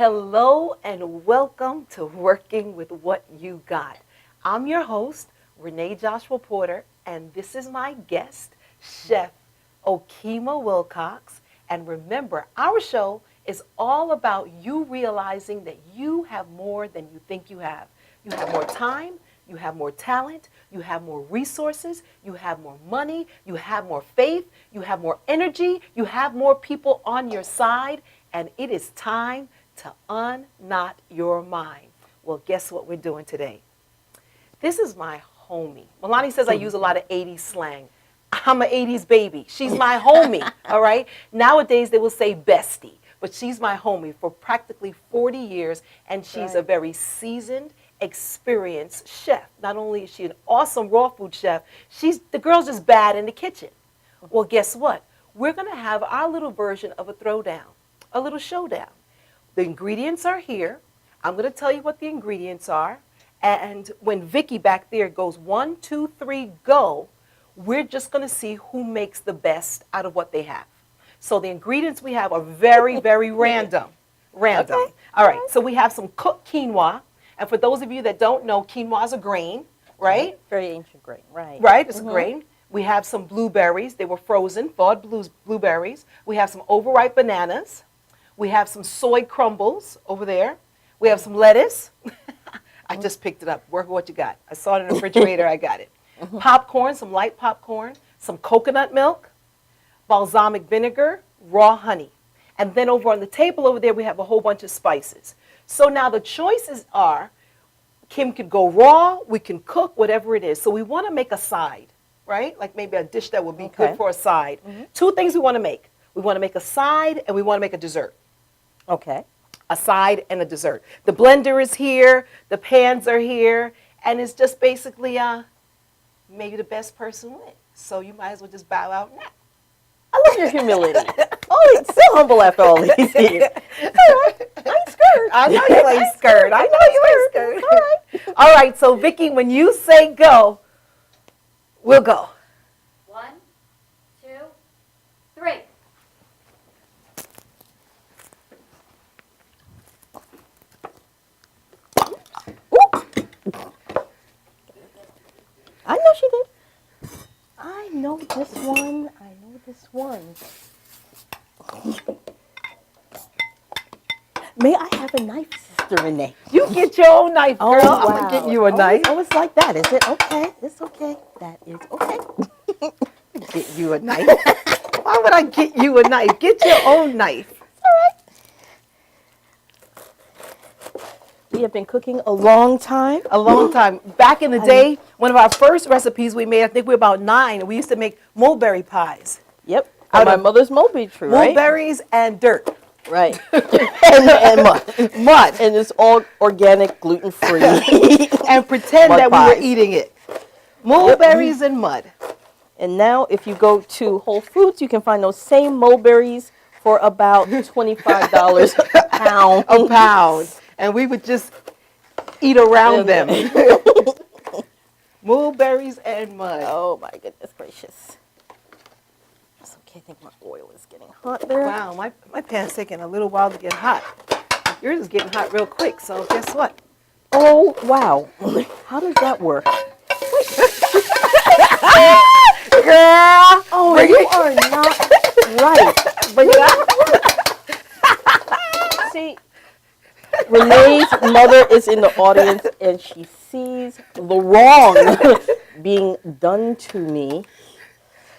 Hello and welcome to Working with What You Got. I'm your host, Renee Joshua Porter, and this is my guest, Chef Okemah Wilcox. And remember, our show is all about you realizing that you have more than you think you have. You have more time, you have more talent, you have more resources, you have more money, you have more faith, you have more energy, you have more people on your side, and it is time to unknot your mind. Well, guess what we're doing today? This is my homie. Milani says I use a lot of 80s slang. I'm an 80s baby. She's my homie, all right? Nowadays, they will say bestie, but she's my homie for practically 40 years, and she's a very seasoned, experienced chef. Not only is she an awesome raw food chef, the girl's just bad in the kitchen. Well, guess what? We're going to have our little version of a throwdown, a little showdown. The ingredients are here. I'm going to tell you what the ingredients are. And when Vicky back there goes 1, 2, 3, go, we're just going to see who makes the best out of what they have. So the ingredients we have are very, very random. Okay. All right. So we have some cooked quinoa. And for those of you that don't know, quinoa is a grain, right? Very ancient grain, right. Right, it's a grain. We have some blueberries. They were frozen, thawed blueberries. We have some overripe bananas. We have some soy crumbles over there. We have some lettuce. I just picked it up. Work with what you got. I saw it in the refrigerator. I got it. Popcorn, some light popcorn, some coconut milk, balsamic vinegar, raw honey. And then over on the table over there, we have a whole bunch of spices. So now the choices are, Kim could go raw, we can cook, whatever it is. So we want to make a side, right? Like maybe a dish that would be good for a side. Two things we want to make. We want to make a side and we want to make a dessert. Okay. A side and a dessert. The blender is here, the pans are here, and it's just basically maybe the best person wins. So you might as well just bow out now. I love your humility. Oh, it's so humble after all these years. I ain't scared. I know you ain't scared. I know you ain't scared. All right. All right, so Vicky, when you say go, we'll go. 1, 2, 3. I know she did. I know this one. I know this one. May I have a knife, Sister Renee? You get your own knife, girl. Oh, wow. I'm going to get you a knife. Oh, it's like that, is it? Okay. It's okay. That is okay. Get you a knife. Why would I get you a knife? Get your own knife. All right. We have been cooking a long time. A long time. Back in the day, one of our first recipes we made, I think we were about 9, and we used to make mulberry pies. Yep. Out My of mother's mulberry tree, right? Mulberries and dirt. Right. and mud. Mud. And it's all organic, gluten-free. And pretend Mud that pies. we were eating it. Mulberries and mud. And now if you go to Whole Foods, you can find those same mulberries for about $25 a pound. A pound. And we would just eat around them. Mulberries and mud. Oh my goodness gracious. It's okay, I think my oil is getting hot there. Wow, my pan's taking a little while to get hot. Yours is getting hot real quick, so guess what? Oh, wow. How does that work? Girl! Oh, you are not right. Bring it out. See, Renee's mother is in the audience and she sees the wrong being done to me.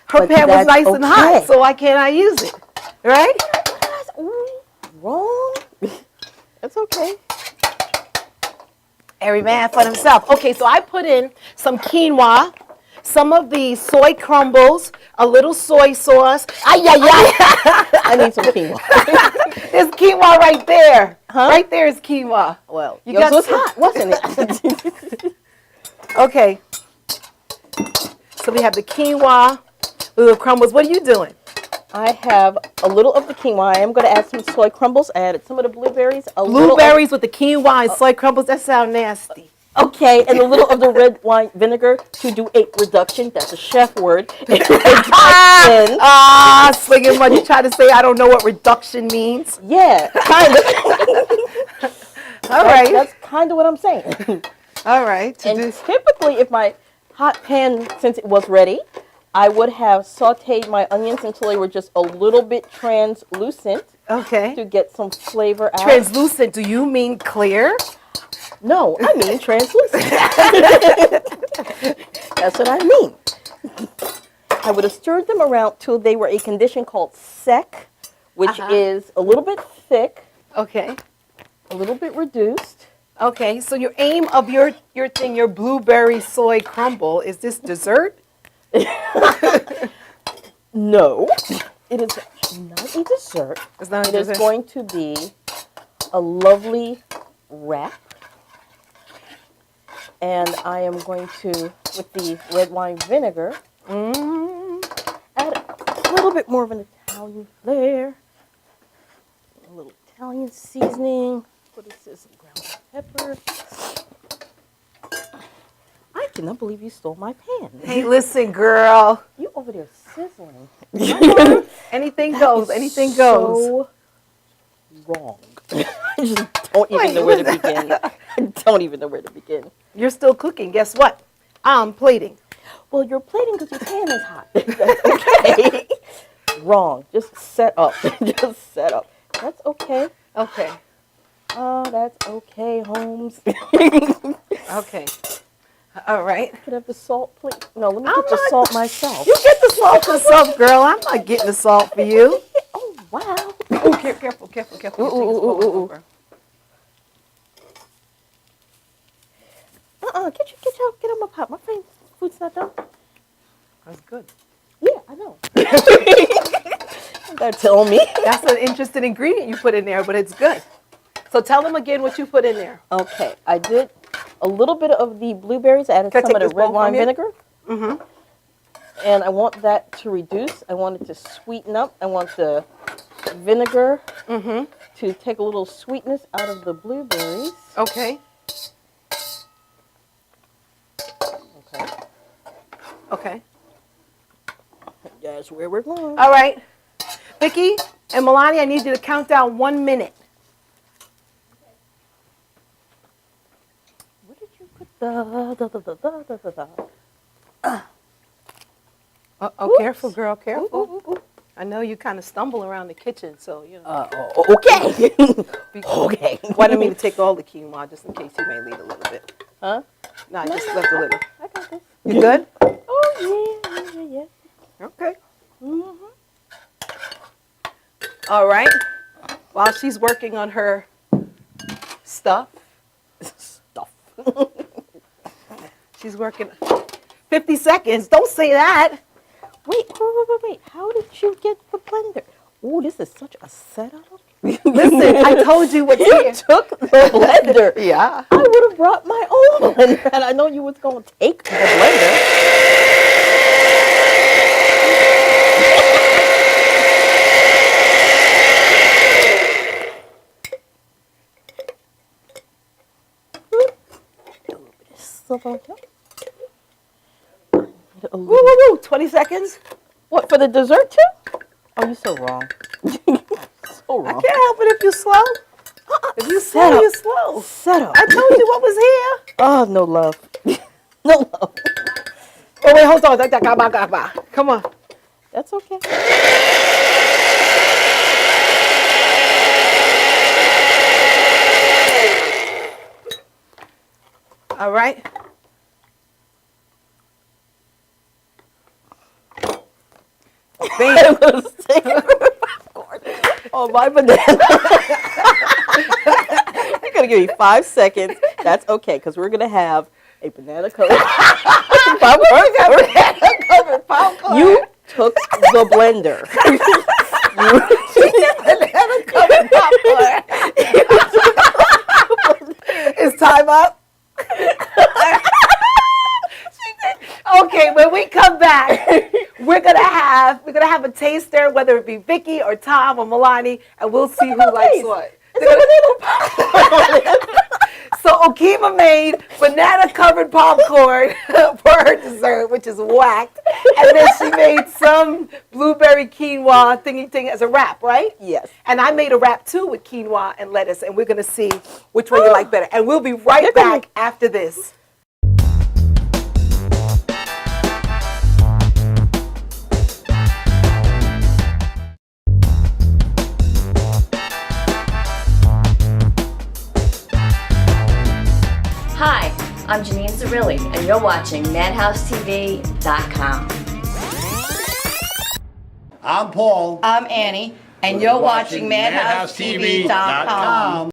Her pan was nice and hot, so why can't I use it? Right? Wrong? That's okay. Every man for himself. Okay, so I put in some quinoa, some of the soy crumbles, a little soy sauce. Ay, ay, ay. I need some quinoa. There's quinoa right there. Huh? Right there is quinoa. Well, You yours got was some- hot, wasn't it? Okay. So we have the quinoa, little crumbles. What are you doing? I have a little of the quinoa. I am going to add some soy crumbles. I added some of the blueberries. Blueberries with the quinoa and soy crumbles. That sounds nasty. Okay, and a little of the red wine vinegar to do a reduction. That's a chef word. Swinging money. You try to say I don't know what reduction means. Yeah, kind of. All right. That's kind of what I'm saying. All right. And typically, if my hot pan, since it was ready, I would have sauteed my onions until they were just a little bit translucent Okay. to get some flavor out. Translucent, do you mean clear? No, I mean translucent. That's what I mean. I would have stirred them around till they were a condition called sec, which is a little bit thick, Okay. a little bit reduced. Okay, so your aim of your thing, your blueberry soy crumble, is this dessert? No, it is not a dessert. It's not a It is dessert. going to be a lovely wrap. And I am going to, with the red wine vinegar, add a little bit more of an Italian flair. A little Italian seasoning. What is this? Ground pepper. I cannot believe you stole my pan. Hey, listen, girl. You over there sizzling. Anything goes. Anything goes. So wrong. I just don't even know where to begin. I don't even know where to begin. You're still cooking. Guess what? I'm plating. Well, you're plating because your pan is hot. That's okay. Wrong. Just set up. Just set up. That's okay. Okay. Oh, that's okay, Holmes. Okay. All right. Could I have the salt, please? No, let me I'm get the not- salt myself. You get the salt yourself, girl. I'm not getting the salt for you. Oh, wow. Oh, careful, careful, careful. Your thing is falling over. Get on my pot. My food's not done. That's good. Yeah, I know. They're telling me. That's an interesting ingredient you put in there, but it's good. So tell them again what you put in there. Okay, I did a little bit of the blueberries. I added Can I some of take the this red bowl wine from you? vinegar. Mm-hmm. And I want that to reduce. I want it to sweeten up. I want the vinegar to take a little sweetness out of the blueberries. Okay. Okay. Okay. That's where we're going. All right. Vicki and Milani, I need you to count down 1 minute. Where did you put the? Oh, careful, girl, careful. Ooh. I know you kind of stumble around the kitchen, so, you know. Okay. Be- Okay. Why don't mean to take all the quinoa just in case you may leave a little bit. Huh? No, I just left a little. I got this. You good? Oh yeah. Okay. Mm-hmm. All right. While she's working on her stuff, she's working 50 seconds. Don't say that. Wait. How did you get the blender? Oh, this is such a setup. Listen, I told you what You here. took the blender. Yeah. I would have brought my own blender, and I know you was going to take the blender. A little bit of salt. A Woo, little- woo, woo. 20 seconds. What, for the dessert too? Oh, you're so wrong. So I wrong. can't help it if you're slow. If you slow, Set up. you're slow. Set up. I told you what was here. Oh, no love. No love. Oh, wait, hold on. Come on. That's okay. All right. Bam. Oh, my banana. You're going to give me 5 seconds. That's okay, because we're going to have a banana coated popcorn. You took the blender. Is time up? Okay, when we come back, we're gonna have a taster, whether it be Vicki or Tom or Milani, and we'll see who likes what. So Okima made banana-covered popcorn for her dessert, which is whacked. And then she made some blueberry quinoa thingy as a wrap, right? Yes. And I made a wrap too with quinoa and lettuce, and we're gonna see which one you like better. And we'll be right back after this. Hi, I'm Janine Cirilli, and you're watching MadhouseTV.com. I'm Paul. I'm Annie, and you're watching MadhouseTV.com.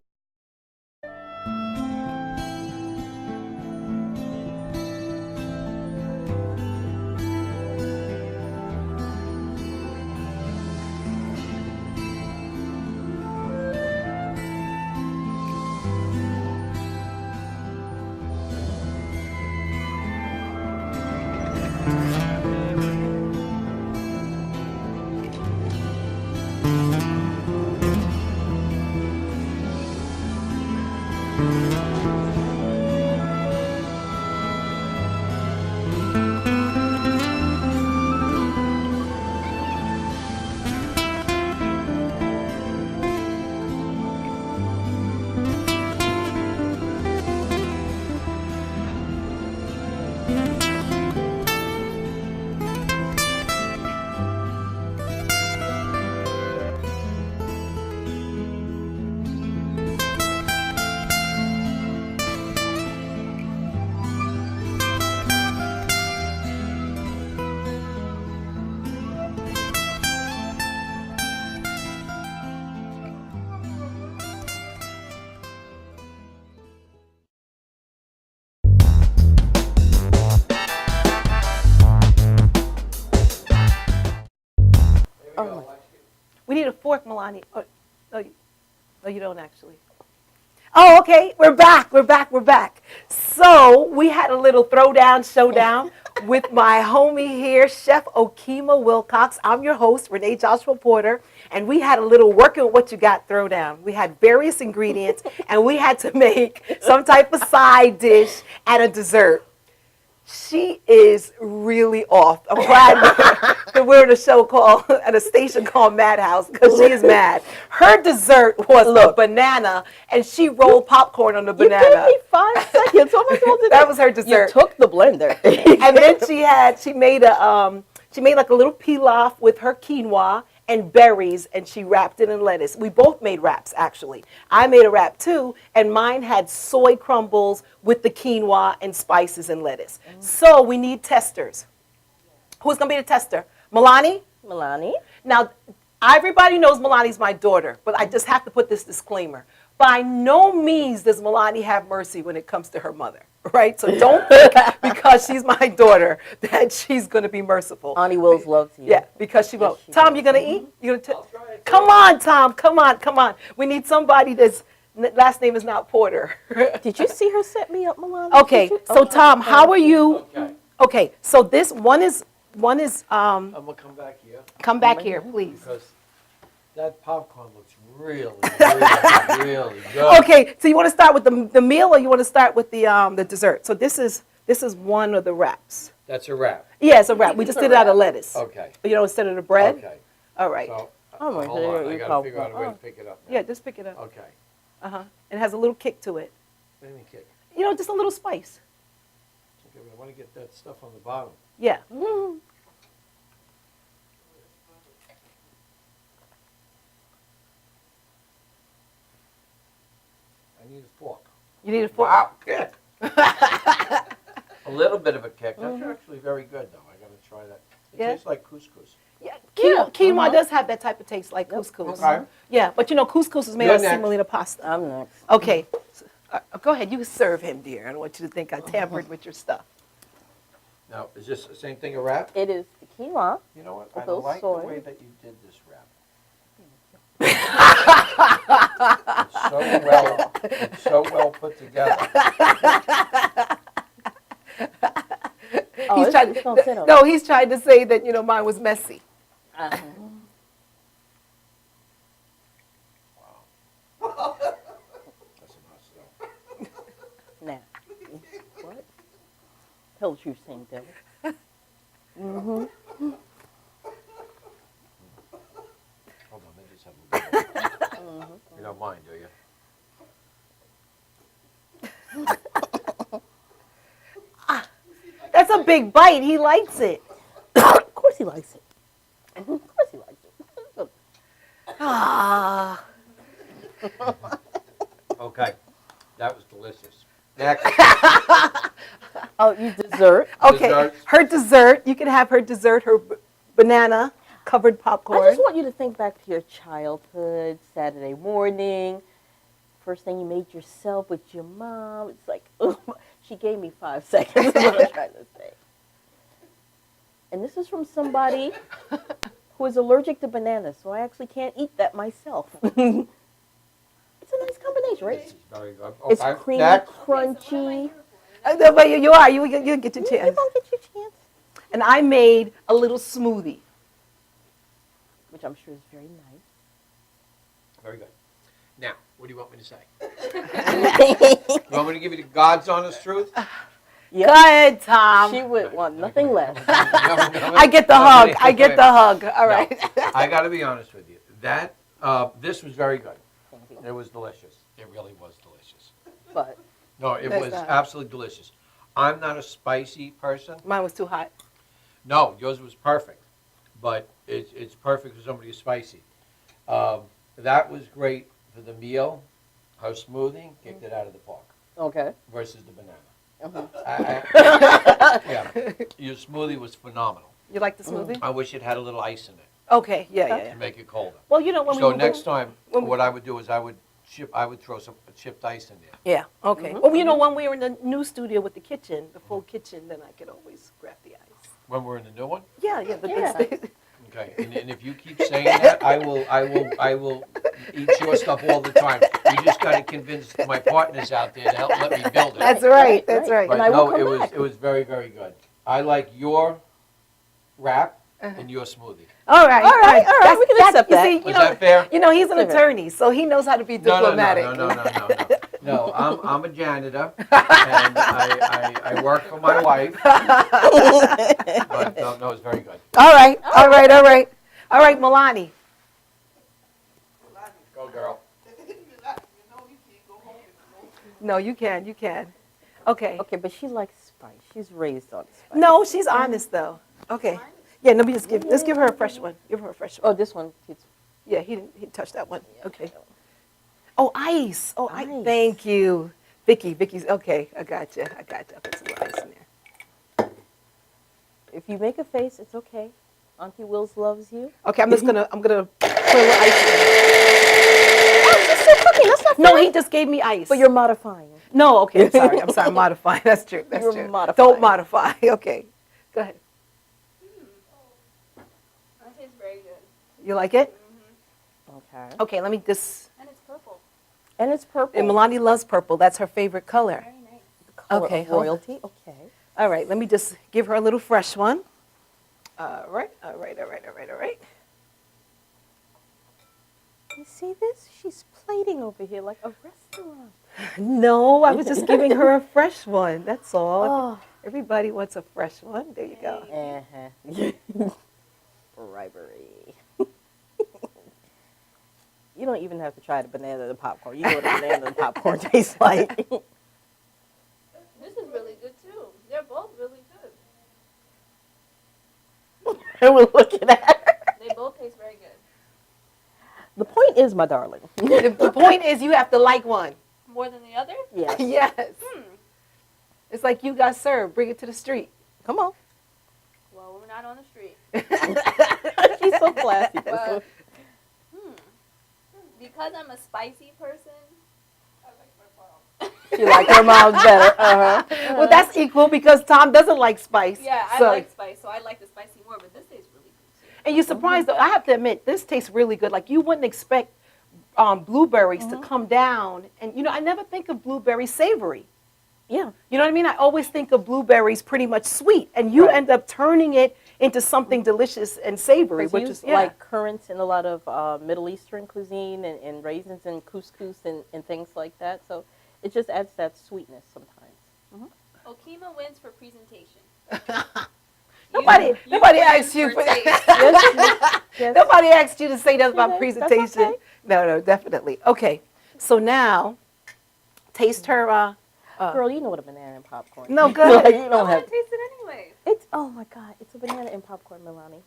We need a fork, Milani. Oh, no, you don't actually. Oh, okay. We're back. So we had a little showdown with my homie here, Chef Okima Wilcox. I'm your host, Renee Joshua Porter, and we had a little working with what you got throwdown. We had various ingredients, and we had to make some type of side dish and a dessert. She is really off. I'm glad that we're at a show at a station called Madhouse, because she is mad. Her dessert was a banana, and she rolled popcorn on the banana. You gave me 5 seconds. Oh my God, that was her dessert. You took the blender. And then she made like a little pilaf with her quinoa and berries, and she wrapped it in lettuce. We both made wraps, actually. I made a wrap too, and mine had soy crumbles with the quinoa and spices and lettuce. So we need testers. Who's gonna be the tester? Milani? Milani. Now, everybody knows Milani's my daughter, but I just have to put this disclaimer. By no means does Milani have mercy when it comes to her mother, right? So don't think because she's my daughter that she's going to be merciful. Auntie Wills loves you. Yeah, because she won't. Tom, you going to eat? You gonna come on, Tom. Come on. We need somebody that's last name is not Porter. Did you see her set me up, Milani? Okay, so Tom, how are you? Okay, so this one is. I'm gonna come back here Come back here, please. because that popcorn looks really good. Okay, so you want to start with the meal, or you want to start with the dessert? So this is one of the wraps. That's a wrap. Yeah, it's a wrap. We just did it out of lettuce. Okay. Instead of the bread. Okay. All right. So, Oh my hold on. God, I you gotta figure call- out a way to pick it up. now. Yeah, just pick it up. Okay. It has a little kick to it. Let me kick. Just a little spice. Okay, but I want to get that stuff on the bottom. Yeah. I need a fork. You need a fork. Wow. Good. A little bit of a kick. That's actually very good, though. I gotta try that. It Yeah? tastes like couscous. Yeah, quinoa does have that type of taste like couscous. Okay. Yeah, but couscous is made You're out of next. semolina pasta. I'm next. Okay, go ahead. You serve him, dear. I don't want you to think I tampered with your stuff. Now, is this the same thing a wrap? It is the quinoa. You know what? With I those like soy. the way that you did this wrap. It's so well put together. Oh, He's trying it's gonna sit on. no, he's trying to say that mine was messy. That's enough stuff. Tell the truth, same devil. Mm-hmm. Hold on, I just have a little bit. You don't mind, do you? That's a big bite. He likes it. Of course he likes it. Of course he likes it. Ah. Okay, that was delicious. Next, Oh, you dessert. Okay, Desserts. her dessert. You can have her dessert, her banana covered I popcorn. just want you to think back to your childhood, Saturday morning, first thing you made yourself with your mom. It's like, she gave me 5 seconds is what I'm trying to say. And this is from somebody who is allergic to bananas, so I actually can't eat that myself. It's a nice combination, right? this is very good. It's Okay, creamy, next. crunchy. No, but you are. You get your You chance. don't get your chance. And I made a little smoothie. Which I'm sure is very nice. Very good. Now, what do you want me to say? You want me to give you the God's honest truth? Yep. Go ahead, Tom. She would want nothing less. I get the hug. I get the hug. All right. I got to be honest with you. That this was very good. It was delicious. It really was delicious. But No, it That's was not- absolutely delicious. I'm not a spicy person. Mine was too hot. No, yours was perfect, but it's perfect for somebody who's spicy. That was great for the meal. Her smoothie kicked it out of the park okay. versus the banana. Uh-huh. Yeah, your smoothie was phenomenal. You like the smoothie? I wish it had a little ice in it Okay. Yeah, yeah, yeah. to make it colder. Well, you know when So we next time, when we- what I would do is I would throw some chipped ice in there. Yeah. Okay. Well, you know when we were in the new studio with the kitchen, the full kitchen, then I could always grab the ice. When we're in the new one. Yeah, yeah. But Yeah. that's Okay, and if you keep saying that, I will eat your stuff all the time. You just got to convince my partners out there to help let me build it. That's right. That's right. And But I will no, come it was back. it was very very good. I like your wrap and your smoothie. All right. All right, all right, we can accept you that. See, Was that fair? You know, he's an Fair. attorney, so he knows how to be diplomatic. No. No, I'm a janitor, and I work for my wife. But no, it's very good. All right. All right. All right. All right, Milani. Go girl. No, you can. You can. Okay. Okay, but she likes spice. She's raised on spice. No, she's honest though. Okay. Yeah. Let me let's give her a fresh one. Give her a fresh one. Oh, this one. It's, Yeah, he didn't touch that one. Okay. Oh, ice. Oh, Ice. thank you. Vicky's, okay, I got you. I put some ice in there. if you make a face, it's okay. Auntie Wills loves you. Okay, I'm gonna put a little ice in That's not there. No, he just gave me ice. But you're modifying. No, okay, I'm sorry, modifying. That's true, that's You're true. modifying. Don't modify, okay. Go ahead. That tastes very good. You like it? Okay. Okay, let me just, And it's purple. And it's purple. and Milani loves purple. That's her favorite color. Very nice. Color okay, of hold on. royalty. Okay. All right, let me just give her a little fresh one. All right. You see this? She's plating over here like a restaurant. No, I was just giving her a fresh one. That's all. Oh. Everybody wants a fresh one. There you go. Uh-huh. Bribery. You don't even have to try the banana and the popcorn. You know what the banana and the popcorn tastes like. This is really good too. They're both really good. And we're looking at her. They both taste very good. The point is, my darling. The point is you have to like one. More than the other? Yes. Yes. It's like you got served. Bring it to the street. Come on. Well, we're not on the street. She's so classy. But, because I'm a spicy person, She likes her mom better. Uh-huh. Well, that's equal because Tom doesn't like spice. yeah, I So- like spice, so I like the spicy more, but this tastes really good too. And you're surprised, though. I have to admit, this tastes really good. Like, you wouldn't expect blueberries to come down. And, you know, I never think of blueberries savory. Yeah. You know what I mean? I always think of blueberries pretty much sweet. And you Right. end up turning it into something delicious and savory, It's which used is, yeah. like currants in a lot of Middle Eastern cuisine and raisins and couscous and things like that. So it just adds that sweetness sometimes. Okima wins for presentation. Nobody win asked you for taste. Yes. Nobody asked you to say that about That's presentation. okay. No, definitely. Okay, so now taste her. Girl, you know what a banana and popcorn. No, go ahead. You I don't want have. to taste it anyway. It's oh my god, it's a banana and popcorn, Milani.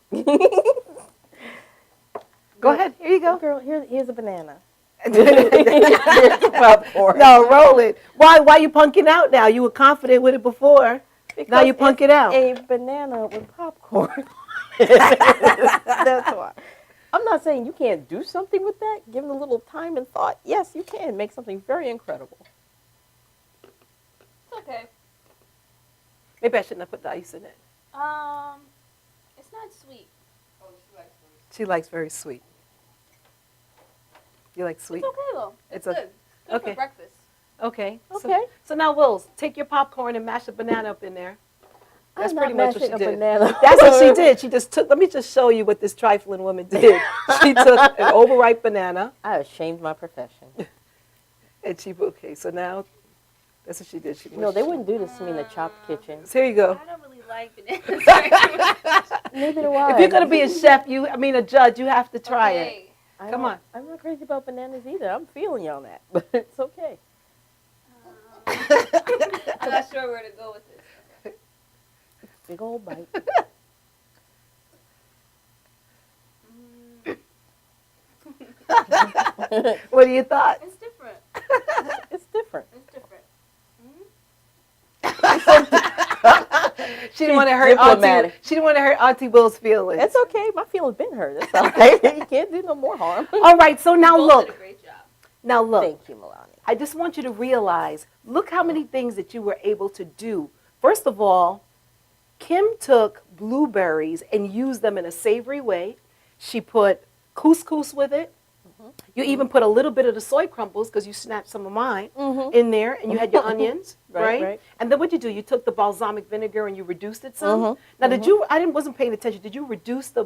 Go ahead. Here you go. Girl, here's a banana. No, Here's a popcorn. roll it. Why you punking out now? You were confident with it before. Now you punk it out. A banana with popcorn. That's why. I'm not saying you can't do something with that. Give it a little time and thought. Yes, you can make something very incredible. It's okay. Maybe I shouldn't have put the ice in it. It's not sweet. She likes very sweet. You like sweet? It's okay though. It's It's good. Good okay. for breakfast. Okay. Okay. So now, Wills, take your popcorn and mash a banana up in there. That's I'm pretty not much what she mashing a did. banana. That's what she did. She just took. Let me just show you what this trifling woman did. She took an overripe banana I ashamed my profession. and she. Okay, so now that's what she did. She No, they wouldn't do this to me in the chopped kitchen. So here you go. I don't really like bananas very much. Neither do I. If you're gonna be a chef, a judge, you have to try it. Okay. I come don't- on. I'm not crazy about bananas either. I'm feeling you on that, but it's okay. I'm not sure where to go with this. Big old bite. What do you thought? It's different. It's different. It's different. She didn't want to hurt Auntie. Diplomatic. She didn't want to hurt Auntie Will's feelings. It's okay. My feelings been hurt. That's all right. You can't do no more harm. All right. So now You both look. did a great job. Now look. Thank you, Milani. I just want you to realize, look how many things that you were able to do. First of all, Kim took blueberries and used them in a savory way. She put couscous with it. You even put a little bit of the soy crumbles, because you snapped some of mine, in there, and you had your onions, right? Right. And then what you do, you took the balsamic vinegar and you reduced it some. Now, wasn't paying attention. Did you reduce the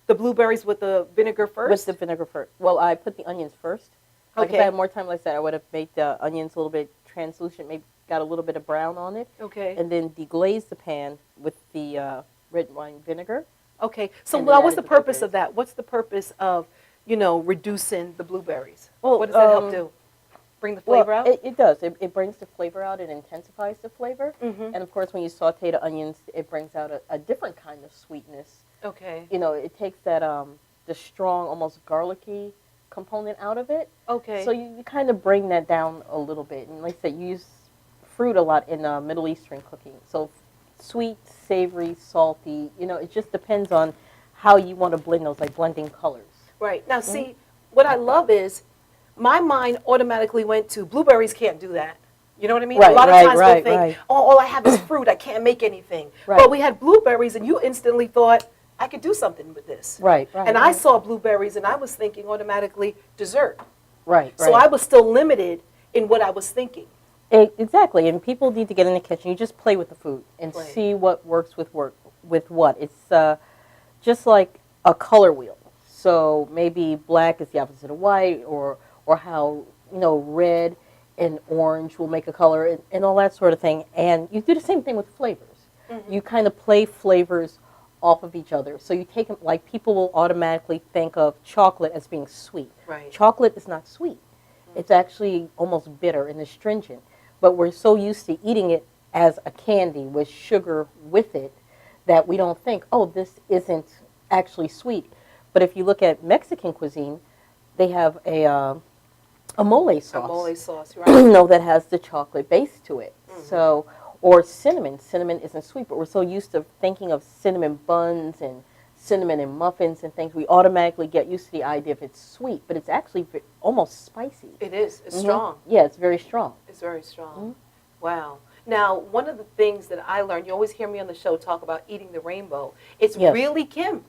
blueberries with the vinegar first? With the vinegar first. Well, I put the onions first. Like if Okay. I had more time, like I said, I would have made the onions a little bit translucent, maybe got a little bit of brown on it, Okay. and then deglaze the pan with the red wine vinegar. Okay. So And then now, what's the added the purpose of blueberries. that? What's the purpose of, reducing the blueberries? Well, What does that help do? Bring the flavor Well, out? It does. It brings the flavor out. It intensifies the flavor. Mhm. And of course, when you saute the onions, it brings out a different kind of sweetness. Okay. It takes that the strong, almost garlicky component out of it. Okay. So you kind of bring that down a little bit. And like I said, you use fruit a lot in Middle Eastern cooking. So sweet, savory, salty. It just depends on how you want to blend those, like blending colors. Right. Now, see, what I love is my mind automatically went to blueberries can't do that. You know what I mean? Right, a lot of right, times right, we'll think, right. oh, all I have is fruit. I can't make anything. Right. But we had blueberries, and you instantly thought, I could do something with this. Right. And I saw blueberries, and I was thinking automatically dessert. Right. So I was still limited in what I was thinking. Exactly, and people need to get in the kitchen. You just play with the food and Right. see what works with what. It's just like a color wheel. So maybe black is the opposite of white, or how red and orange will make a color, and all that sort of thing. And you do the same thing with flavors. You kind of play flavors off of each other. So you take them, like people will automatically think of chocolate as being sweet. Right. Chocolate is not sweet. It's actually almost bitter and astringent. But we're so used to eating it as a candy with sugar with it that we don't think, oh, this isn't actually sweet. But if you look at Mexican cuisine, they have a mole sauce. A mole sauce, right? That has the chocolate base to it. So, or cinnamon. Cinnamon isn't sweet, but we're so used to thinking of cinnamon buns and cinnamon and muffins and things. We automatically get used to the idea of it's sweet, but it's actually almost spicy. It is. It's strong. Yeah, it's very strong. It's very strong. Wow. Now, one of the things that I learned, you always hear me on the show talk about eating the rainbow. It's Yes. really Kim.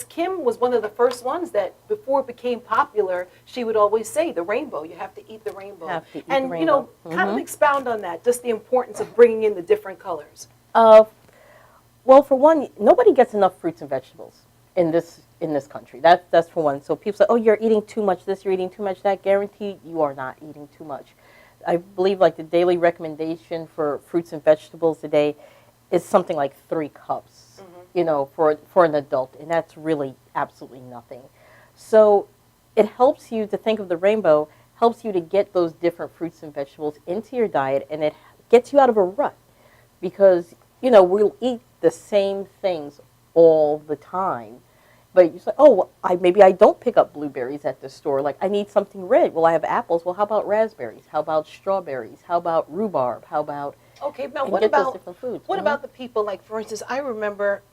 Kim was one of the first ones that, before it became popular, she would always say, the rainbow, you have to eat the rainbow. Have to eat and, the rainbow. kind of expound on that, just the importance of bringing in the different colors. Well, for one, nobody gets enough fruits and vegetables in this country. That's for one. So people say, oh, you're eating too much this, you're eating too much that. Guaranteed you are not eating too much. I believe like the daily recommendation for fruits and vegetables a day is something like 3 cups, you know, for an adult, and that's really absolutely nothing. So it helps you to think of the rainbow, helps you to get those different fruits and vegetables into your diet, and it gets you out of a rut because, you know, we'll eat the same things all the time. But you say, oh, well, maybe I don't pick up blueberries at the store. Like, I need something red. Well, I have apples. Well, how about raspberries? How about strawberries? How about rhubarb? How about Okay, now and what get those about different foods? what Mhm. about the people, like, for instance, I remember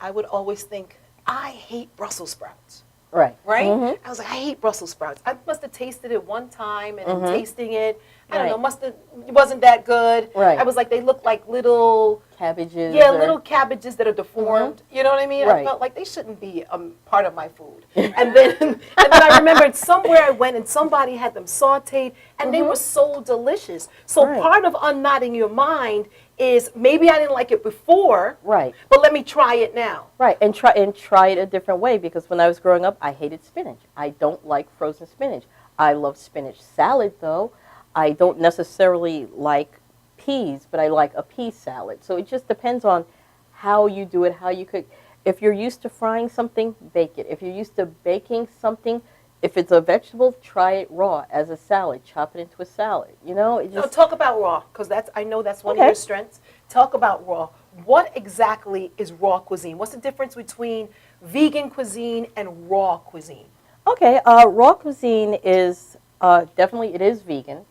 I would always think, I hate Brussels sprouts. Right. Right? Mhm. I was like, I hate Brussels sprouts. I must have tasted it one time and Mhm. tasting it, I don't Right. know, it wasn't that good. Right. I was like, they look like little, Cabbages. yeah, or- little cabbages that are deformed. You know what I mean? I Right. felt like they shouldn't be part of my food. And then I remembered somewhere I went and somebody had them sauteed and they were so delicious. So Right. part of unknotting your mind is maybe I didn't like it before, Right. but let me try it now. Right, and try it a different way because when I was growing up, I hated spinach. I don't like frozen spinach. I love spinach salad though. I don't necessarily like peas, but I like a pea salad. So it just depends on how you do it, how you cook. If you're used to frying something, bake it. If you're used to baking something, if it's a vegetable, try it raw as a salad. Chop it into a salad. You know, it No, just talk about raw, because I know that's one of Okay. your strengths. Talk about raw. What exactly is raw cuisine? What's the difference between vegan cuisine and raw cuisine? Okay, raw cuisine is definitely it is vegan,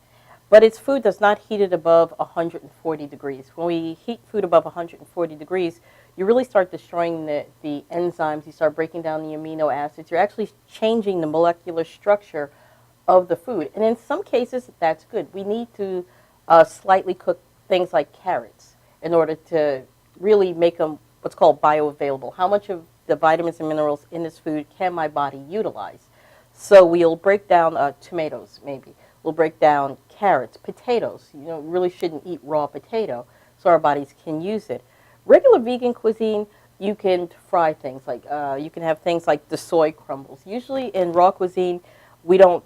but it's food that's not heated above 140 degrees. When we heat food above 140 degrees, you really start destroying the enzymes. You start breaking down the amino acids. You're actually changing the molecular structure of the food, and in some cases that's good. We need to slightly cook things like carrots in order to really make them what's called bioavailable. How much of the vitamins and minerals in this food can my body utilize? So we'll break down tomatoes, maybe. We'll break down carrots, potatoes. You know, really shouldn't eat raw potato, so our bodies can use it. Regular vegan cuisine, you can fry things like you can have things like the soy crumbles. Usually in raw cuisine, we don't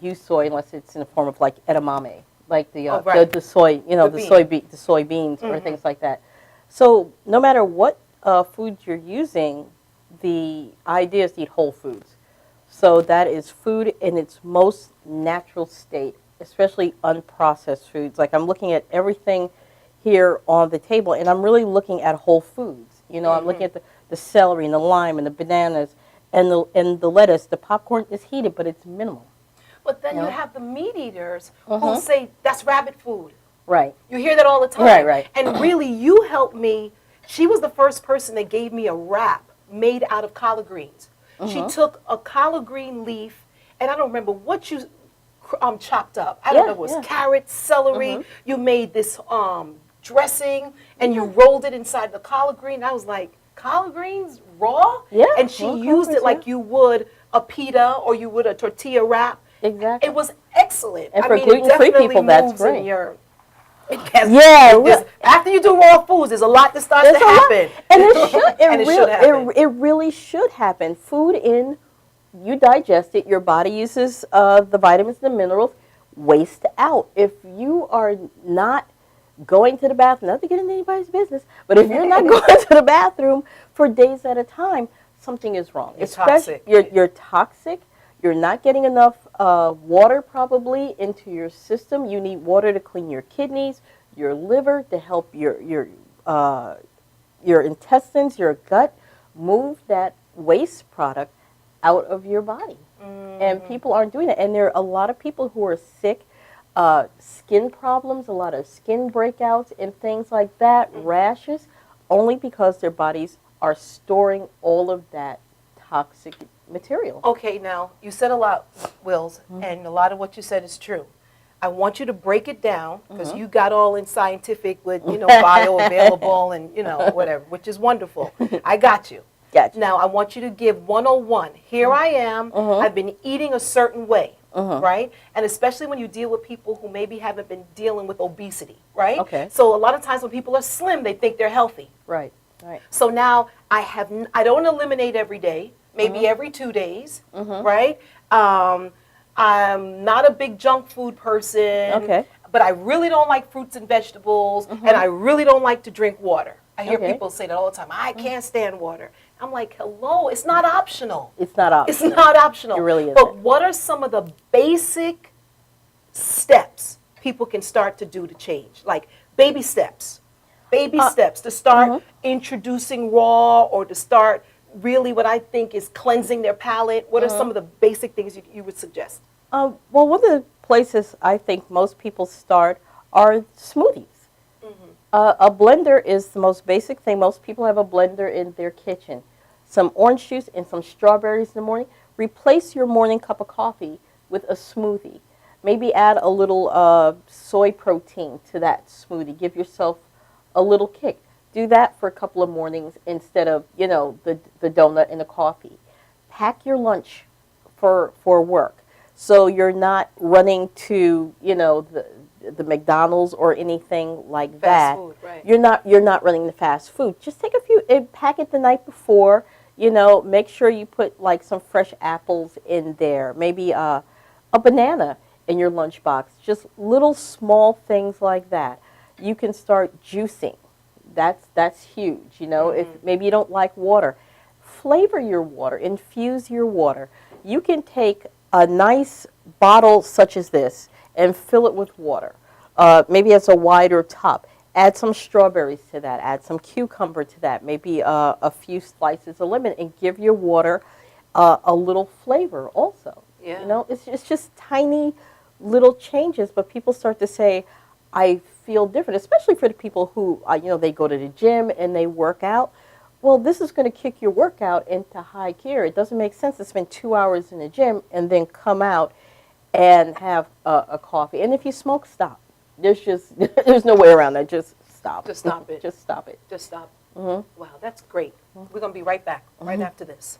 use soy unless it's in the form of like edamame, like Oh, right. the soy, you know, The the soybeans or things like that. So no matter what food you're using, the idea is to eat whole foods. So that is food in its most natural state, especially unprocessed foods. Like I'm looking at everything here on the table, and I'm really looking at whole foods. You know, I'm looking at the celery and the lime and the bananas and the lettuce. The popcorn is heated, but it's minimal. But then you Yeah. have the meat eaters Uh-huh. who say that's rabbit food. Right. You hear that all the time. Right, right. And really, you helped me. She was the first person that gave me a wrap made out of collard greens. She took a collard green leaf, and I don't remember what you chopped up. I don't Yeah, know, it was yeah. carrots, celery. You made this dressing, and you rolled it inside the collard green. I was like, collard greens raw? Yeah, And she raw used it collards, like yeah. you would a pita or you would a tortilla wrap. Exactly. It was excellent. And I for mean, it gluten-free definitely people, that's moves in great. your- it has- Yeah, there's- after you do raw foods, there's a lot that starts There's to a lot. happen. And it should. And it should happen. It really should happen. Food in, you digest it. Your body uses the vitamins and the minerals. Waste out. If you are not going to the bathroom, not to get into anybody's business, but if you're not going to the bathroom for days at a time, something is wrong. You're toxic. You're toxic. You're not getting enough water probably into your system. You need water to clean your kidneys, your liver, to help your intestines, your gut, move that waste product out of your body. And people aren't doing it. And there are a lot of people who are sick, skin problems, a lot of skin breakouts and things like that, rashes, only because their bodies are storing all of that toxic material. Okay, now, you said a lot, Wills, and a lot of what you said is true. I want you to break it down, because you got all in scientific with, bioavailable and, whatever, which is wonderful. I got you. Gotcha. Now, I want you to give 101. Here I am. I've been eating a certain way, right? And especially when you deal with people who maybe haven't been dealing with obesity, right? Okay. So a lot of times when people are slim, they think they're healthy. Right, right. So now I don't eliminate every day, maybe every 2 days, right? I'm not a big junk food person. Okay. But I really don't like fruits and vegetables, and I really don't like to drink water. I hear Okay. people say that all the time. I can't stand water. I'm like, hello, it's not optional. It's not It's optional. not optional. It really But isn't. what are some of the basic steps people can start to do to change? Like baby steps. Baby steps to start introducing raw or to start really what I think is cleansing their palate. What are some of the basic things you would suggest? Well, one of the places I think most people start are smoothies. A blender is the most basic thing. Most people have a blender in their kitchen. Some orange juice and some strawberries in the morning. Replace your morning cup of coffee with a smoothie. Maybe add a little soy protein to that smoothie. Give yourself a little kick. Do that for a couple of mornings instead of, the donut and the coffee. Pack your lunch for work. So you're not running to, the McDonald's or anything like that. Fast food, right. You're not running the fast food. Just take a few and pack it the night before. Make sure you put like some fresh apples in there. Maybe a banana in your lunchbox. Just little small things like that. You can start juicing. That's huge. If maybe you don't like water, flavor your water, infuse your water. You can take a nice bottle such as this and fill it with water. Maybe it's a wider top. Add some strawberries to that. Add some cucumber to that. Maybe a few slices of lemon, and give your water a little flavor also. Yeah. It's just tiny little changes, but people start to say, I feel different, especially for the people who, they go to the gym and they work out. Well, this is going to kick your workout into high gear. It doesn't make sense to spend 2 hours in the gym and then come out and have a coffee. And if you smoke, stop. There's no way around that. Just stop. Just stop it. Just stop it. Just stop. Wow, that's great. We're going to be right back, right after this.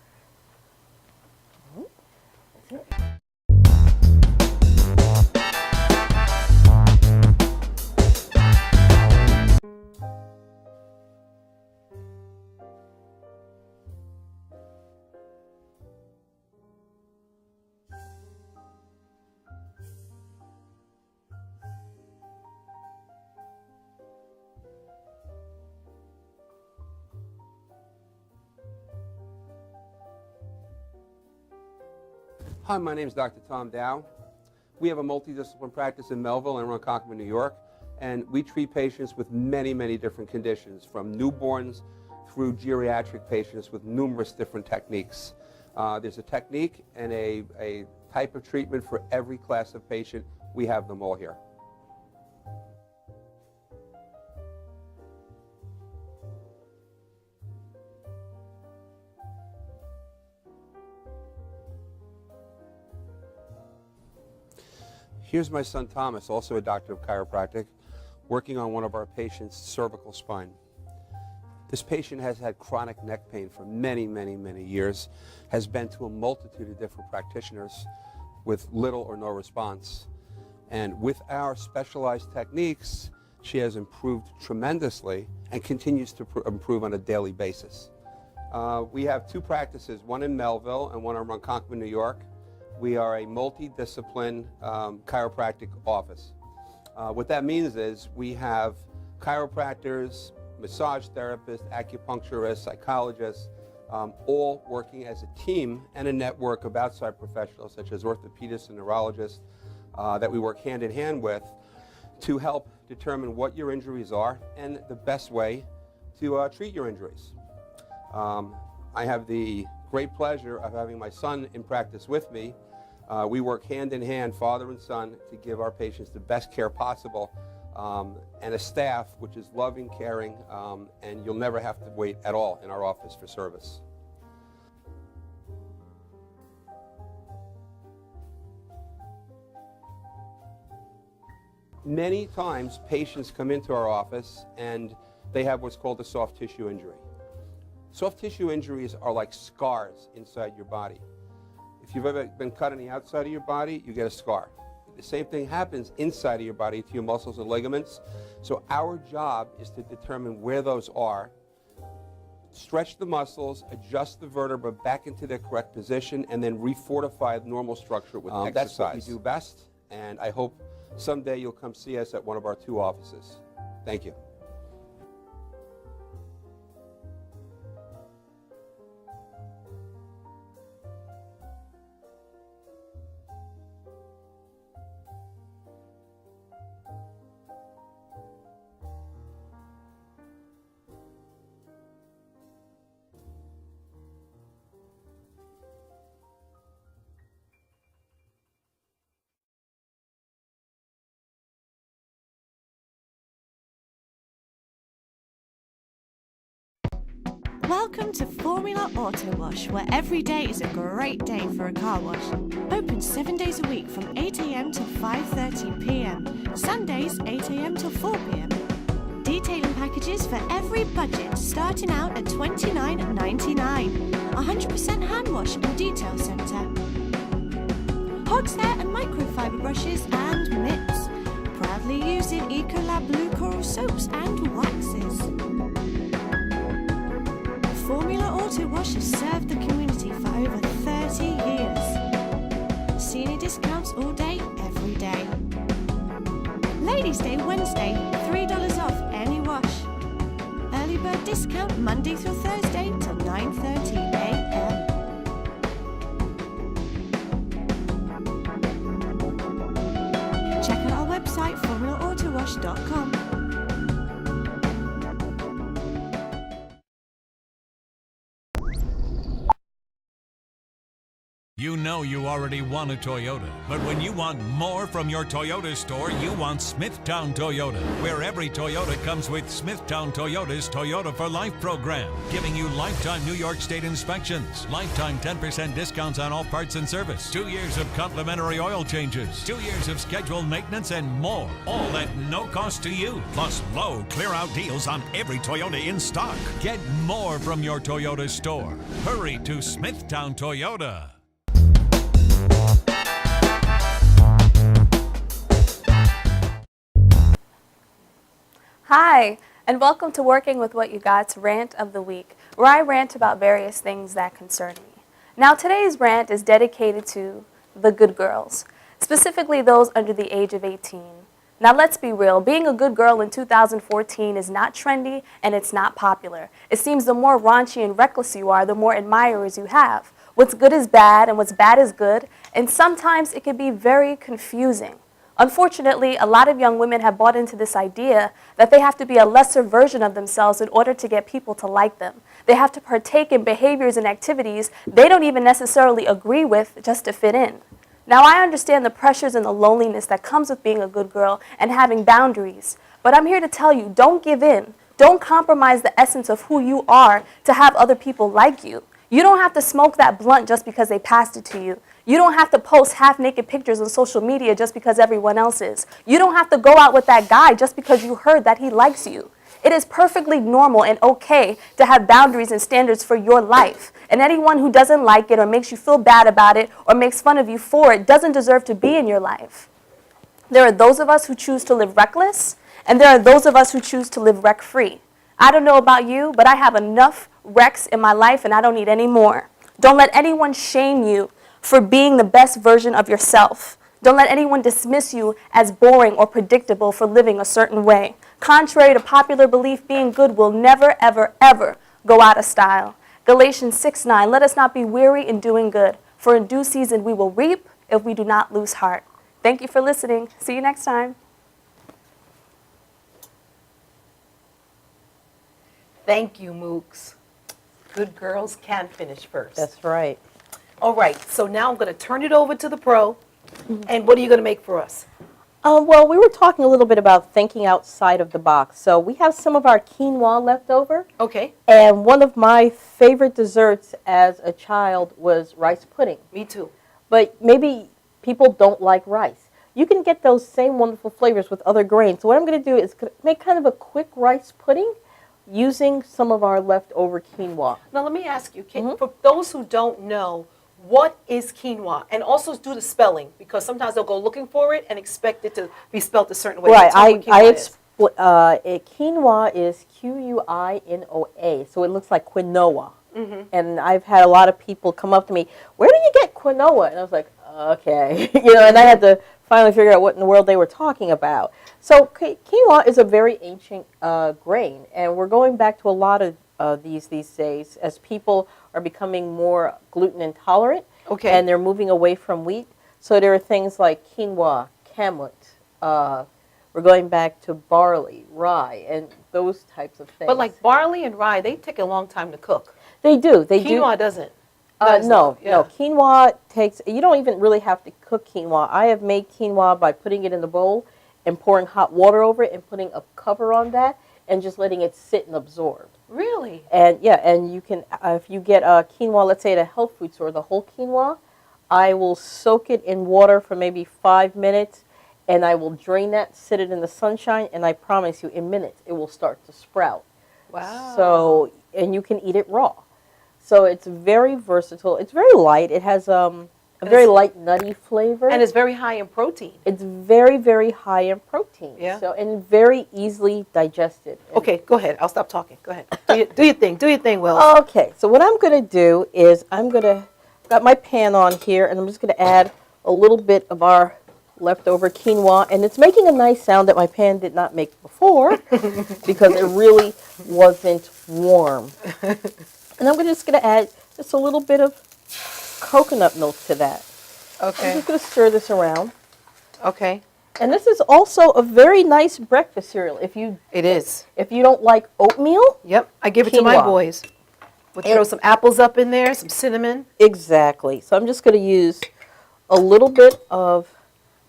Hi, my name is Dr. Tom Dow. We have a multidiscipline practice in Melville and Ronkonkoma, New York, and we treat patients with many, many different conditions, from newborns through geriatric patients with numerous different techniques. There's a technique and a type of treatment for every class of patient. We have them all here. Here's my son Thomas, also a doctor of chiropractic, working on one of our patients' cervical spine. This patient has had chronic neck pain for many, many, many years, has been to a multitude of different practitioners with little or no response. And with our specialized techniques, she has improved tremendously and continues to improve on a daily basis. We have two practices, one in Melville and one in Ronkonkoma, New York. We are a multidiscipline chiropractic office. What that means is we have chiropractors, massage therapists, acupuncturists, psychologists, all working as a team and a network of outside professionals such as orthopedists and neurologists that we work hand in hand with to help determine what your injuries are and the best way to treat your injuries. I have the great pleasure of having my son in practice with me. We work hand in hand, father and son, to give our patients the best care possible, and a staff which is loving, caring, and you'll never have to wait at all in our office for service. Many times patients come into our office and they have what's called a soft tissue injury. Soft tissue injuries are like scars inside your body. If you've ever been cut on the outside of your body, you get a scar. The same thing happens inside of your body to your muscles and ligaments. So our job is to determine where those are stretch the muscles, adjust the vertebra back into their correct position, and then refortify normal structure with exercise. That's what we do best, and I hope someday you'll come see us at one of our 2 offices. Thank you. Welcome to Formula Auto Wash, where every day is a great day for a car wash. Open 7 days a week from 8 a.m. to 5:30 p.m. Sundays 8 a.m. till 4 p.m. Detailing packages for every budget, starting out at $29.99. 100% hand wash and detail centre. Hogshair and microfiber brushes and mitts. Proudly using Ecolab Blue Coral soaps and waxes. Formula Auto Wash has served the community for over 30 years. Senior discounts all day, every day. Ladies' Day Wednesday, $3 off any wash. Early bird discount Monday through Thursday till 9:30 a.m. Check out our website, formulaautowash.com. You know you already want a Toyota, but when you want more from your Toyota store, you want Smithtown Toyota, where every Toyota comes with Smithtown Toyota's Toyota for Life program, giving you lifetime New York State inspections, lifetime 10% discounts on all parts and service, 2 years of complimentary oil changes, 2 years of scheduled maintenance, and more, all at no cost to you, plus low clear-out deals on every Toyota in stock. Get more from your Toyota store. Hurry to Smithtown Toyota. Hi, and welcome to Working with What You Got's Rant of the Week, where I rant about various things that concern me. Now, today's rant is dedicated to the good girls, specifically those under the age of 18. Now, let's be real, being a good girl in 2014 is not trendy and it's not popular. It seems the more raunchy and reckless you are, the more admirers you have. What's good is bad and what's bad is good, and sometimes it can be very confusing. Unfortunately, a lot of young women have bought into this idea that they have to be a lesser version of themselves in order to get people to like them. They have to partake in behaviors and activities they don't even necessarily agree with just to fit in. Now, I understand the pressures and the loneliness that comes with being a good girl and having boundaries, but I'm here to tell you, don't give in. Don't compromise the essence of who you are to have other people like you. You don't have to smoke that blunt just because they passed it to you. You don't have to post half-naked pictures on social media just because everyone else is. You don't have to go out with that guy just because you heard that he likes you. It is perfectly normal and okay to have boundaries and standards for your life. And anyone who doesn't like it or makes you feel bad about it or makes fun of you for it doesn't deserve to be in your life. There are those of us who choose to live reckless, and there are those of us who choose to live wreck-free. I don't know about you, but I have enough wrecks in my life and I don't need any more. Don't let anyone shame you for being the best version of yourself. Don't let anyone dismiss you as boring or predictable for living a certain way. Contrary to popular belief, being good will never, ever, ever go out of style. Galatians 6:9, let us not be weary in doing good, for in due season we will reap if we do not lose heart. Thank you for listening. See you next time. Thank you, Mooks. Good girls can finish first. That's right. All right, so now I'm going to turn it over to the pro. And what are you going to make for us? Well, we were talking a little bit about thinking outside of the box. So we have some of our quinoa left over. Okay. And one of my favorite desserts as a child was rice pudding. Me too. But maybe people don't like rice. You can get those same wonderful flavors with other grains. So what I'm going to do is make kind of a quick rice pudding using some of our leftover quinoa. Now, let me ask you, for those who don't know, what is quinoa? And also do the spelling, because sometimes they'll go looking for it and expect it to be spelled a certain way. Right. So tell me what quinoa is. Quinoa is Quinoa, so it looks like quinoa. And I've had a lot of people come up to me, where do you get quinoa? And I was like, okay. And I had to finally figure out what in the world they were talking about. So quinoa is a very ancient grain, and we're going back to a lot of these days as people are becoming more gluten intolerant. Okay. And they're moving away from wheat. So there are things like quinoa, kamut, we're going back to barley, rye, and those types of things. But like barley and rye, they take a long time to cook. They do. Quinoa doesn't. No, Yeah. quinoa takes, you don't even really have to cook quinoa. I have made quinoa by putting it in the bowl and pouring hot water over it and putting a cover on that and just letting it sit and absorb. Really? And yeah, and you can, if you get quinoa, let's say at a health food store, the whole quinoa, I will soak it in water for maybe 5 minutes, and I will drain that, sit it in the sunshine, and I promise you, in minutes, it will start to sprout. Wow. So, and you can eat it raw. So it's very versatile. It's very light. It has a very light, nutty flavor. And it's very high in protein. It's very, very high in protein. Yeah. So, and very easily digested. And Okay, go ahead. I'll stop talking. Go ahead. Do your thing. Do your thing, Will. Okay, so what I'm going to do is got my pan on here, and I'm just going to add a little bit of our leftover quinoa, and it's making a nice sound that my pan did not make before because it really wasn't warm. And I'm just going to add just a little bit of coconut milk to that. I'm Okay. just going to stir this around. Okay. And this is also a very nice breakfast cereal. If you It is. don't like oatmeal, Yep. I give it to my Quinoa. boys. We'll throw some apples up in there, some cinnamon. exactly. So I'm just going to use a little bit of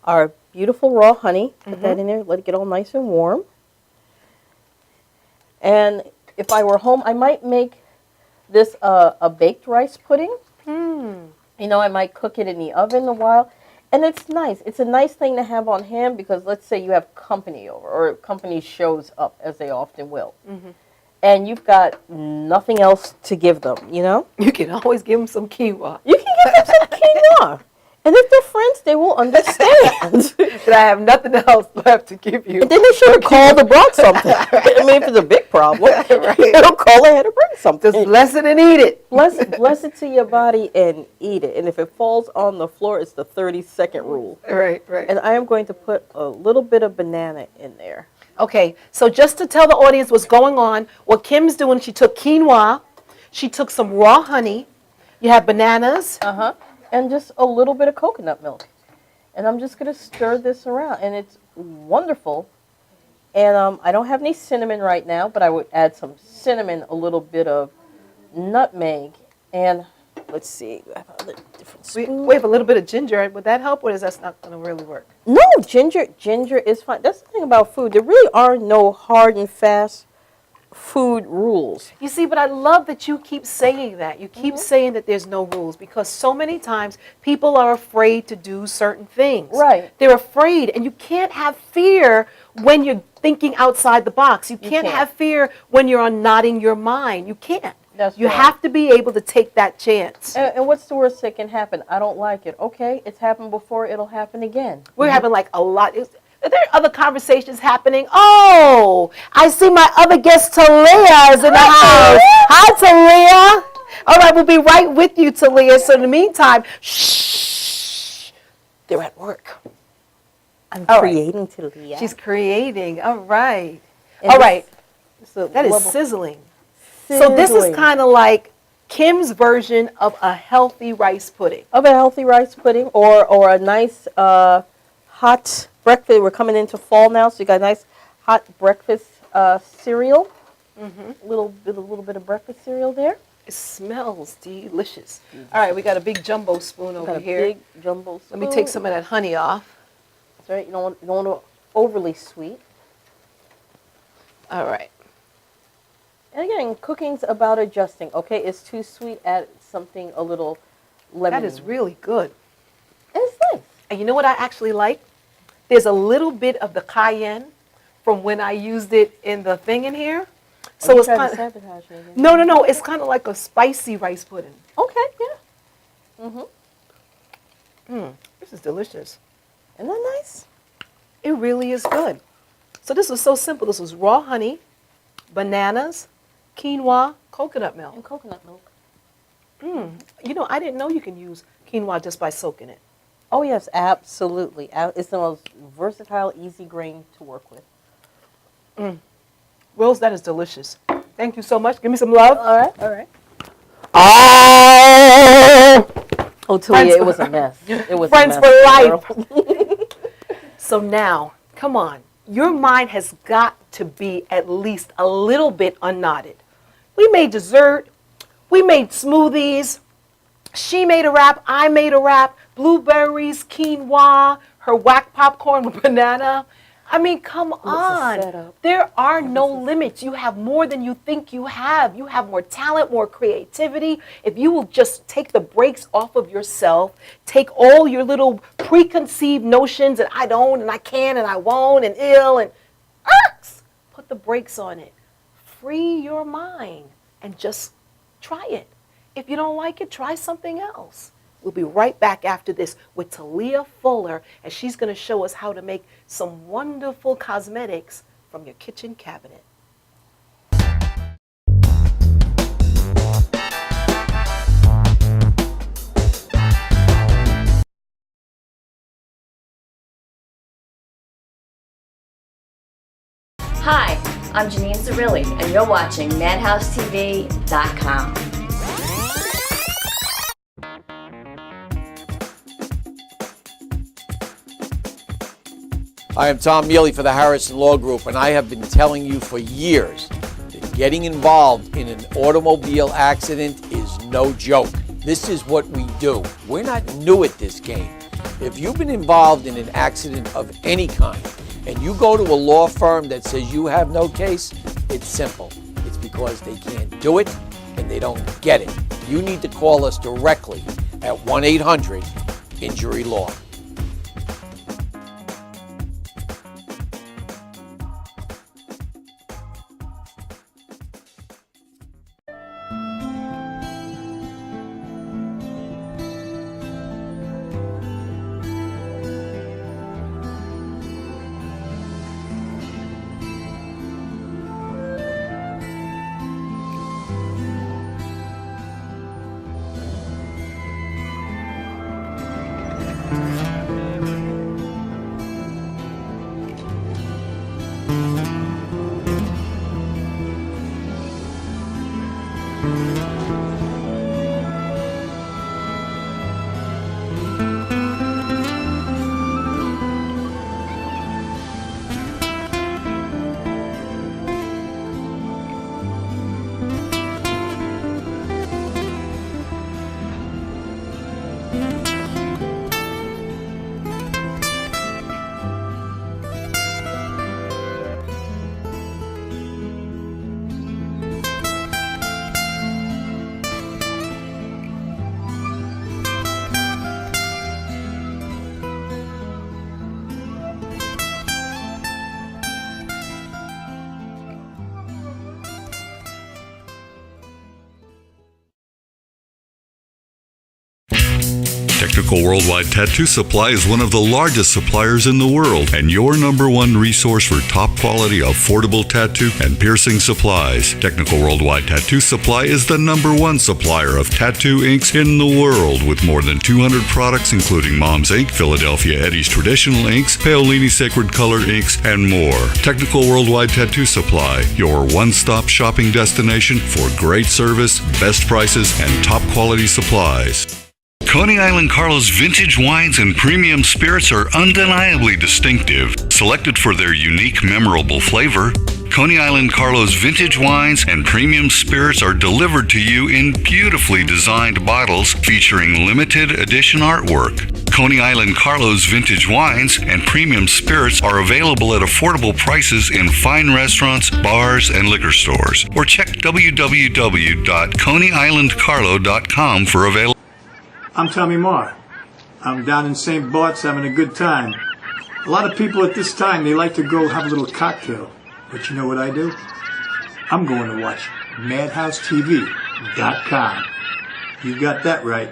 our beautiful raw honey. Put that in there, let it get all nice and warm. And if I were home, I might make this a baked rice pudding. I might cook it in the oven a while. And it's nice. It's a nice thing to have on hand because let's say you have company over or company shows up, as they often will. And you've got nothing else to give them, You can always give them some quinoa. You can give them some quinoa. And if they're friends, they will understand. But I have nothing else left to give you. And then they should have called or brought something. I mean, if it's a big problem, they'll call ahead and bring something. Just bless it and eat it. Bless it to your body and eat it. And if it falls on the floor, it's the 30-second rule. Right. And I am going to put a little bit of banana in there. Okay, so just to tell the audience what's going on, what Kim's doing, she took quinoa, she took some raw honey, you have bananas. And just a little bit of coconut milk. And I'm just going to stir this around. And it's wonderful. And I don't have any cinnamon right now, but I would add some cinnamon, a little bit of nutmeg, and let's see, I have a different spoon. We have a little bit of ginger. Would that help, or is that not going to really work? No, ginger is fine. That's the thing about food. There really are no hard and fast food rules. You see, but I love that you keep saying that. You keep saying that there's no rules because so many times people are afraid to do certain things. Right. They're afraid, and you can't have fear when you're thinking outside the box. You can't have fear when you're nodding your mind. You can't. You have to be able to take that chance. And what's the worst that can happen? I don't like it. Okay, it's happened before. It'll happen again. We're having like a lot. Are there other conversations happening? Oh, I see my other guest, Talia, is in the house. Hi, Talia. All right, we'll be right with you, Talia. So in the meantime, shh, they're at work. I'm All creating Talia. She's creating. All right. And All right. So That is sizzling. So this is kind of like Kim's version of a healthy rice pudding. of a healthy rice pudding or a nice hot breakfast. We're coming into fall now, so you got a nice hot breakfast cereal. A little bit of breakfast cereal there. It smells delicious. All right, we got a big jumbo spoon over Got a here. big jumbo spoon. Let me take some of that honey off. That's right. You don't want it overly sweet. All right. And again, cooking's about adjusting. Okay, it's too sweet. Add something a little lemon. That is really good. It's nice. And you know what I actually like? There's a little bit of the cayenne from when I used it in the thing in here. So You it's tried kind to of sabotage me again. no. It's kind of like a spicy rice pudding. Okay, yeah. This is delicious. Isn't that nice? It really is good. So this was so simple. This was raw honey, bananas, quinoa, coconut milk. And coconut milk. You know, I didn't know you can use quinoa just by soaking it. Oh, yes, absolutely. It's the most versatile, easy grain to work with. Wills, that is delicious. Thank you so much. Give me some love. All right, all right. Oh, Talia, Friends it was a mess. It was Friends a for mess. life. So now, come on. Your mind has got to be at least a little bit unknotted. We made dessert. We made smoothies. She made a wrap. I made a wrap. Blueberries, quinoa, her whack popcorn with banana. I mean, come on. setup. There are no limits. You have more than you think you have. You have more talent, more creativity. If you will just take the brakes off of yourself, take all your little preconceived notions that I don't and I can and I won't and ill and put the brakes on it. Free your mind and just try it. If you don't like it, try something else. We'll be right back after this with Talia Fuller, and she's going to show us how to make some wonderful cosmetics from your kitchen cabinet. Hi, I'm Janine Cirilli, and you're watching MadhouseTV.com. I am Tom Mealy for the Harrison Law Group, and I have been telling you for years that getting involved in an automobile accident is no joke. This is what we do. We're not new at this game. If you've been involved in an accident of any kind, and you go to a law firm that says you have no case, it's simple. It's because they can't do it and they don't get it. You need to call us directly at 1-800-INJURY-LAW. Technical Worldwide Tattoo Supply is one of the largest suppliers in the world and your #1 resource for top quality, affordable tattoo and piercing supplies. Technical Worldwide Tattoo Supply is the #1 supplier of tattoo inks in the world with more than 200 products including Mom's Ink, Philadelphia Eddie's Traditional Inks, Paolini Sacred Color Inks, and more. Technical Worldwide Tattoo Supply, your one-stop shopping destination for great service, best prices, and top quality supplies. Coney Island Carlos vintage wines and premium spirits are undeniably distinctive, selected for their unique, memorable flavor. Coney Island Carlos vintage wines and premium spirits are delivered to you in beautifully designed bottles featuring limited edition artwork. Coney Island Carlos vintage wines and premium spirits are available at affordable prices in fine restaurants, bars, and liquor stores. Or check www.coneyislandcarlo.com for available. I'm Tommy Marr. I'm down in St. Bart's having a good time. A lot of people at this time, they like to go have a little cocktail. But you know what I do? I'm going to watch MadhouseTV.com. You got that right.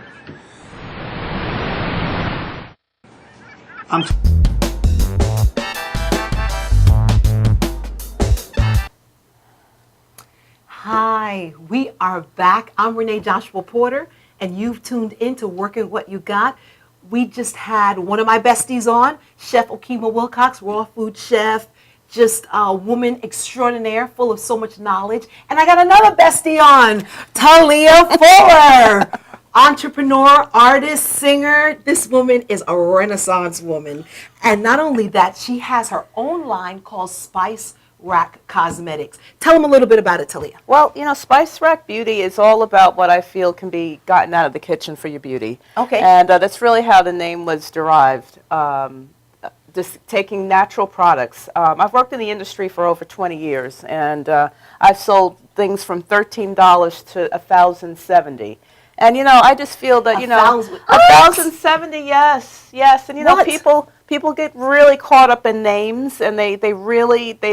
Hi, we are back. I'm Renee Joshua Porter, and you've tuned in to Working What You Got. We just had one of my besties on, Chef Okima Wilcox, raw food chef, just a woman extraordinaire, full of so much knowledge. And I got another bestie on, Talia Fuller, entrepreneur, artist, singer. This woman is a Renaissance woman. And not only that, she has her own line called Spice Rack Cosmetics. Tell them a little bit about it, Talia. Well, Spice Rack Beauty is all about what I feel can be gotten out of the kitchen for your beauty. Okay. And that's really how the name was derived. Just taking natural products. I've worked in the industry for over 20 years, and I've sold things from $13 to $1,070. And I just feel that $1,070, yes. And What? people get really caught up in names, and they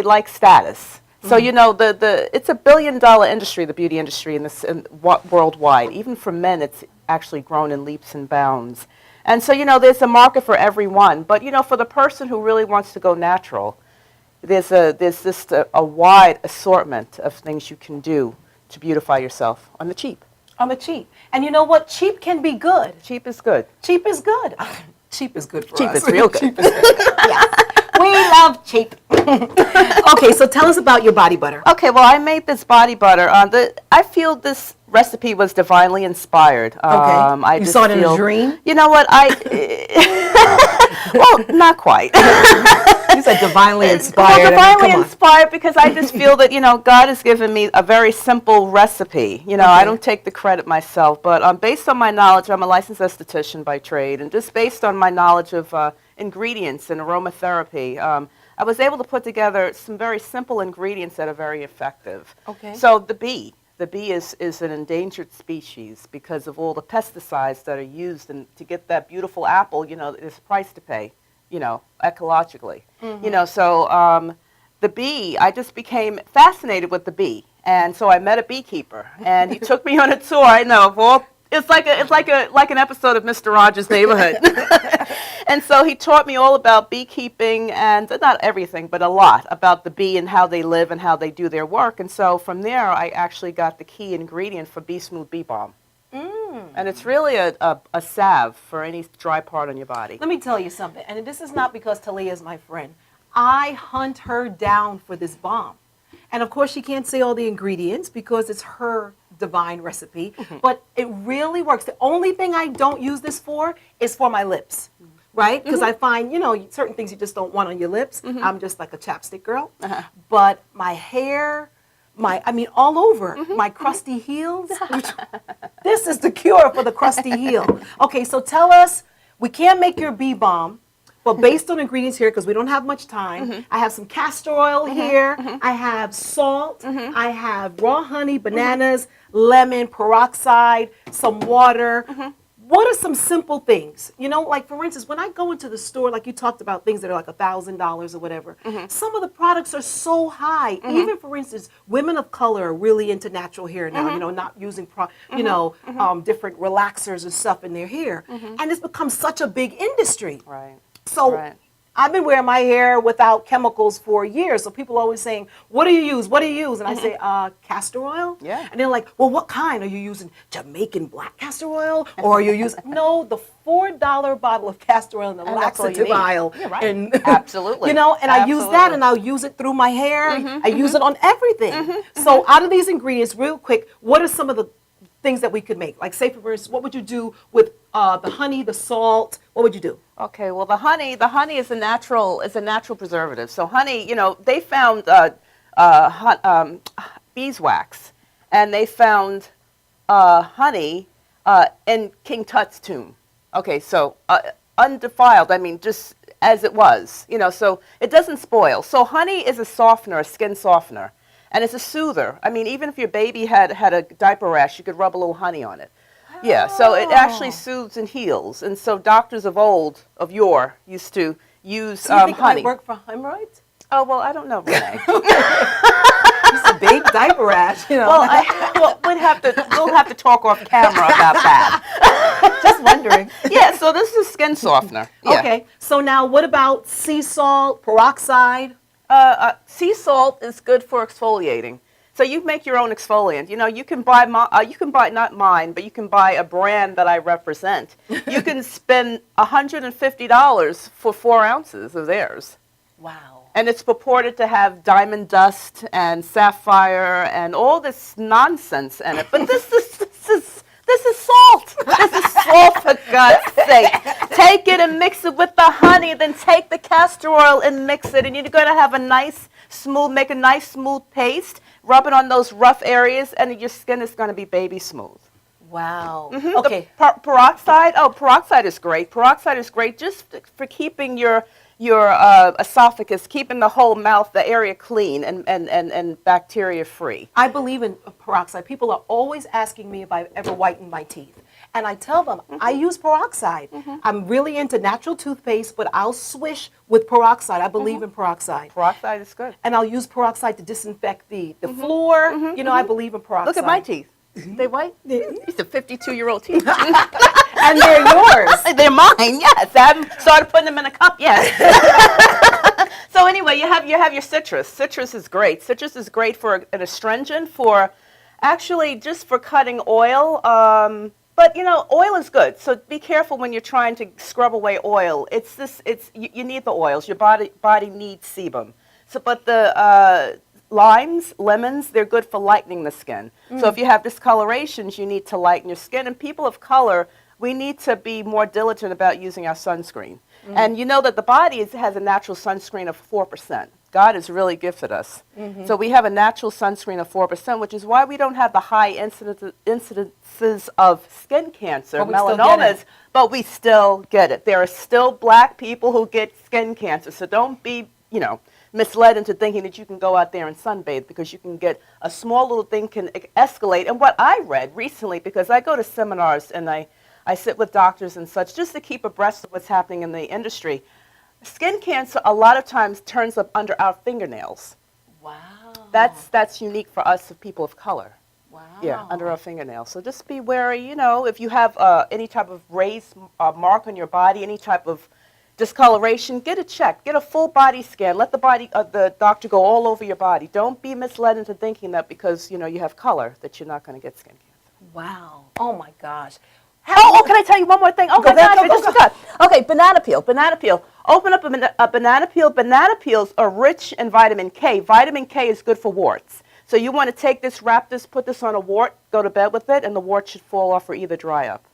like status. So it's a $1 billion industry, the beauty industry in this worldwide. Even for men, it's actually grown in leaps and bounds. And so there's a market for everyone. But for the person who really wants to go natural, there's just a wide assortment of things you can do to beautify yourself on the cheap. On the cheap. And you know what? Cheap can be good. Cheap is good. Cheap is good. Cheap is good for Cheap us. is real good. Cheap is good. Yes. We love cheap. Okay, so tell us about your body butter. Okay, well, I made this body butter. I feel this recipe was divinely inspired. Okay. You saw it in a dream? You know what? Well, not quite. You said divinely inspired. Well, divinely inspired because I just feel that, God has given me a very simple recipe. I don't take the credit myself, but based on my knowledge, I'm a licensed esthetician by trade, and just based on my knowledge of ingredients and aromatherapy, I was able to put together some very simple ingredients that are very effective. Okay. So the bee is an endangered species because of all the pesticides that are used, and to get that beautiful apple, there's a price to pay, ecologically. So the bee, I just became fascinated with the bee, and so I met a beekeeper, and he took me on a tour. I know, of all. It's like an episode of Mr. Rogers' Neighborhood. And so he taught me all about beekeeping, and not everything, but a lot about the bee and how they live and how they do their work. And so from there, I actually got the key ingredient for Bee Smooth Bee Balm. And it's really a salve for any dry part on your body. Let me tell you something, and this is not because Talia is my friend. I hunt her down for this balm. And of course, she can't say all the ingredients because it's her divine recipe, but it really works. The only thing I don't use this for is for my lips, right? Because I find, certain things you just don't want on your lips. I'm just like a chapstick girl. But my hair, all over, my crusty heels. This is the cure for the crusty heel. Okay, so tell us, we can't make your bee balm, but based on ingredients here, because we don't have much time, I have some castor oil here, I have salt, I have raw honey, bananas, lemon, peroxide, some water. What are some simple things? Like for instance, when I go into the store, like you talked about things that are like $1,000 or whatever, some of the products are so high. Even for instance, women of color are really into natural hair now, not using, different relaxers and stuff in their hair. And it's become such a big industry. Right. So I've been wearing my hair without chemicals for years. So people are always saying, what do you use? What do you use? And I say, castor oil. Yeah. And they're like, well, what kind? Are you using Jamaican black castor oil? Or are you using, no, the $4 bottle of castor oil in the laxative aisle. Yeah, right. And, Absolutely. and I use that, and I'll use it through my hair. I use it on everything. So out of these ingredients, real quick, what are some of the things that we could make? Like say for instance, what would you do with the honey, the salt? What would you do? Okay, well the honey is a natural preservative. So honey, they found beeswax, and they found honey in King Tut's tomb. Okay, so undefiled. Just as it was. So it doesn't spoil. So honey is a softener, a skin softener. And it's a soother. Even if your baby had a diaper rash, you could rub a little honey on it. Yeah, so it actually soothes and heals. And so doctors of yore, used to use Do you think honey. it might work for hemorrhoids? Oh, well, I don't know, Renee. It's a big diaper rash, Well, we'll have to talk off camera about that. Just wondering. Yeah, so this is a skin softener. Yeah. Okay, so now what about sea salt, peroxide? Sea salt is good for exfoliating. So you make your own exfoliant. You know, you can buy not mine, but you can buy a brand that I represent. You can spend $150 for 4 ounces of theirs. Wow. And it's purported to have diamond dust and sapphire and all this nonsense in it. But this is salt. This is salt, for God's sake. Take it and mix it with the honey. Then take the castor oil and mix it. And you're going to have make a nice smooth paste. Rub it on those rough areas, and your skin is going to be baby smooth. Wow. Okay. Peroxide. Oh, peroxide is great. Peroxide is great just for keeping your esophagus, keeping the whole mouth, the area clean and bacteria free. I believe in peroxide. People are always asking me if I ever whiten my teeth. And I tell them, I use peroxide. I'm really into natural toothpaste, but I'll swish with peroxide. I believe in peroxide. Peroxide is good. And I'll use peroxide to disinfect the floor. You know, I believe in peroxide. Look at my teeth. They white? These are 52-year-old teeth. And they're yours. They're mine, yes. I haven't started putting them in a cup yet. So anyway, you have your citrus. Citrus is great. Citrus is great for an astringent, actually just for cutting oil. But you know, oil is good. So be careful when you're trying to scrub away oil. You need the oils. Your body needs sebum. So, but the limes, lemons, they're good for lightening the skin. So if you have discolorations, you need to lighten your skin. And people of color, we need to be more diligent about using our sunscreen. And you know that the body has a natural sunscreen of 4%. God has really gifted us. So we have a natural sunscreen of 4%, which is why we don't have the high incidences of skin cancer, melanomas, but we still get it. There are still black people who get skin cancer. So don't be, misled into thinking that you can go out there and sunbathe, because you can get a small little thing can escalate. And what I read recently, because I go to seminars and I sit with doctors and such just to keep abreast of what's happening in the industry, skin cancer a lot of times turns up under our fingernails. Wow. That's unique for us, of people of color. Wow. Yeah, under our fingernails. So just be wary, if you have any type of raised mark on your body, any type of discoloration, get it checked. Get a full body scan. Let the doctor go all over your body. Don't be misled into thinking that because, you have color that you're not going to get skin cancer. Wow. Oh, my gosh. Oh, can I tell you one more thing? Oh, my gosh, I just forgot. Okay, banana peel. Banana peel. Open up a banana peel. Banana peels are rich in vitamin K. Vitamin K is good for warts. So you want to take this, wrap this, put this on a wart, go to bed with it, and the wart should fall off or either dry up.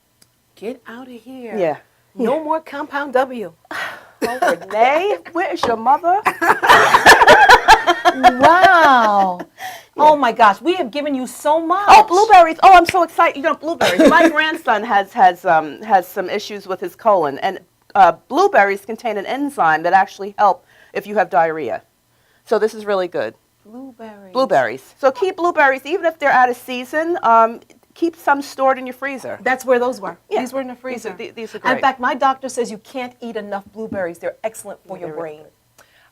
Get out of here. Yeah. No more compound W. Oh, Renee, where's your mother? Wow. Oh my gosh, we have given you so much. Oh, blueberries. Oh, I'm so excited. Blueberries. My grandson has some issues with his colon, and blueberries contain an enzyme that actually help if you have diarrhea. So this is really good. Blueberries. So keep blueberries, even if they're out of season. Keep some stored in your freezer. That's where those were. Yeah. These were in the freezer. These are great. In fact, my doctor says you can't eat enough blueberries. They're excellent for your brain.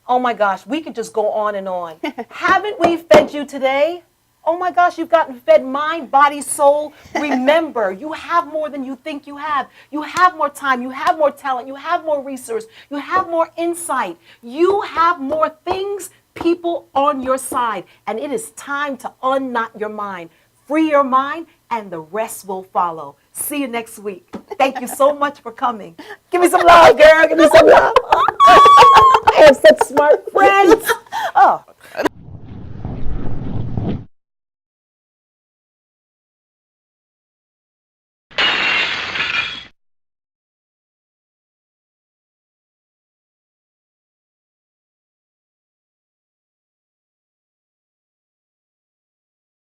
Oh my gosh, we could just go on and on. Haven't we fed you today? Oh my gosh, you've gotten fed mind, body, soul. Remember, you have more than you think you have. You have more time. You have more talent. You have more resource. You have more insight. You have more things, people on your side. And it is time to unknot your mind. Free your mind, and the rest will follow. See you next week. Thank you so much for coming. Give me some love, girl. Give me some love. I have such smart friends. Oh.